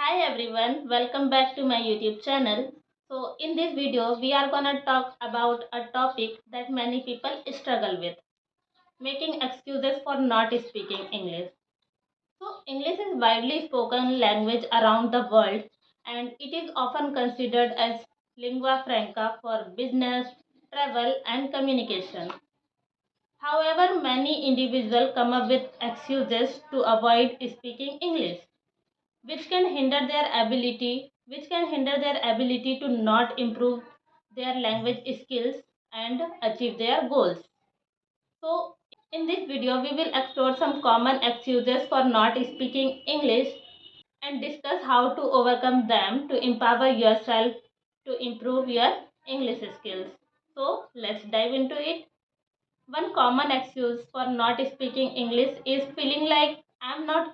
Hi everyone, welcome back to my YouTube channel. So in this video we are gonna talk about a topic that many people struggle with, making excuses for not speaking English. So English is widely spoken language around the world and it is often considered as lingua franca for business, travel and communication. However, many individuals come up with excuses to avoid speaking English which can hinder their ability to not improve their language skills and achieve their goals. So in this video we will explore some common excuses for not speaking English and discuss how to overcome them to empower yourself to improve your English skills. So let's dive into it. One common excuse for not speaking English is feeling like I'm not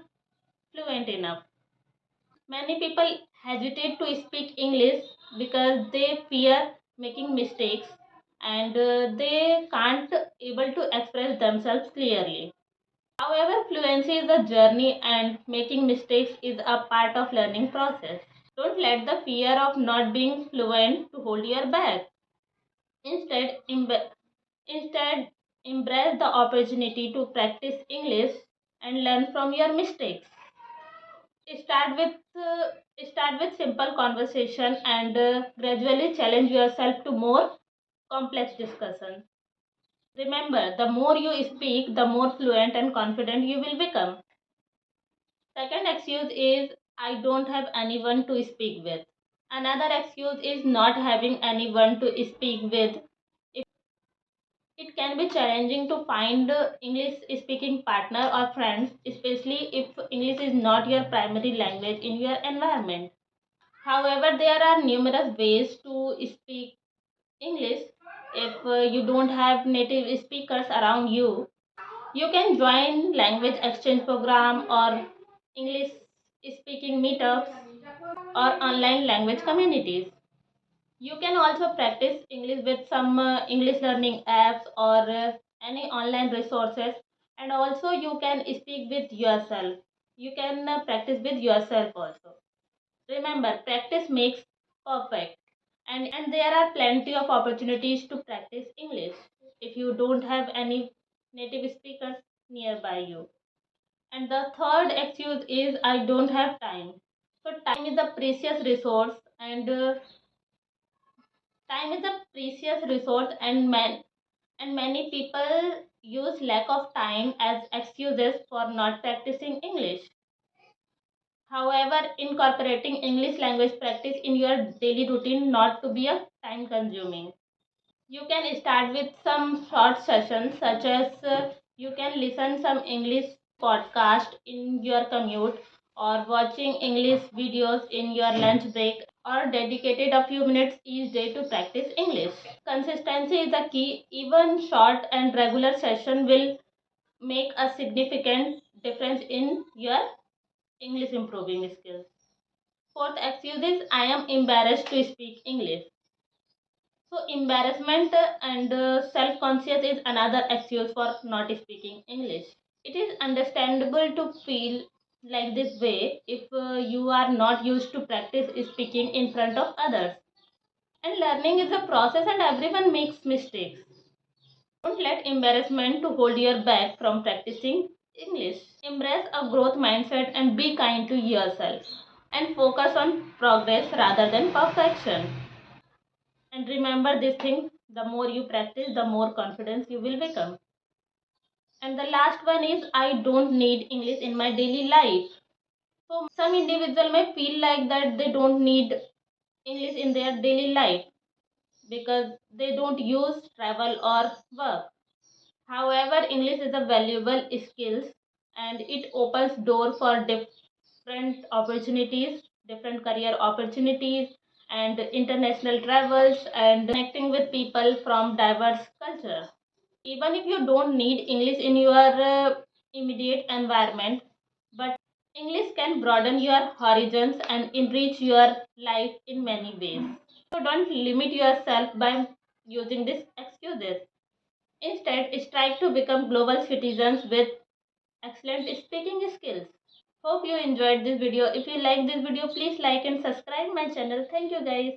fluent enough. Many people hesitate to speak English because they fear making mistakes and they can't able to express themselves clearly. However, fluency is a journey and making mistakes is a part of learning process. Don't let the fear of not being fluent to hold you back. Instead, instead embrace the opportunity to practice English and learn from your mistakes. Start with uh, Start with simple conversation and gradually challenge yourself to more complex discussion. Remember, the more you speak, the more fluent and confident you will become. Second excuse is I don't have anyone to speak with. Another excuse is not having anyone to speak with. It can be challenging to find English speaking partner or friends, especially if English is not your primary language in your environment. However, there are numerous ways to speak English. If you don't have native speakers around you, you can join language exchange program or English speaking meetups or online language communities. You can also practice English with some English learning apps or any online resources, and also you can speak with yourself. You can practice with yourself also. Remember, practice makes perfect, and there are plenty of opportunities to practice English if you don't have any native speakers nearby you. And the third excuse is I don't have time. So time is a precious resource, and and many people use lack of time as excuses for not practicing English. However, incorporating English language practice in your daily routine not to be a time consuming. You can start with some short sessions such as you can listen some English podcast in your commute or watching English videos in your lunch break or dedicated a few minutes each day to practice English. Consistency is the key. Even short and regular session will make a significant difference in your English improving skills. Fourth excuse is I am embarrassed to speak English. So embarrassment and self-conscious is another excuse for not speaking English. It is understandable to feel like this way if you are not used to practice speaking in front of others. And learning is a process and everyone makes mistakes. Don't let embarrassment to hold you back from practicing English. Embrace a growth mindset and be kind to yourself and focus on progress rather than perfection. And remember this thing, the more you practice, the more confidence you will become. And the last one is I don't need English in my daily life. So some individual may feel like that they don't need English in their daily life because they don't use travel or work. However, English is a valuable skill and it opens door for different opportunities, different career opportunities and international travels and connecting with people from diverse cultures. Even if you don't need English in your immediate environment, but English can broaden your horizons and enrich your life in many ways. So don't limit yourself by using these excuses. Instead, strive to become global citizens with excellent speaking skills. Hope you enjoyed this video. If you like this video, please like and subscribe my channel. Thank you guys.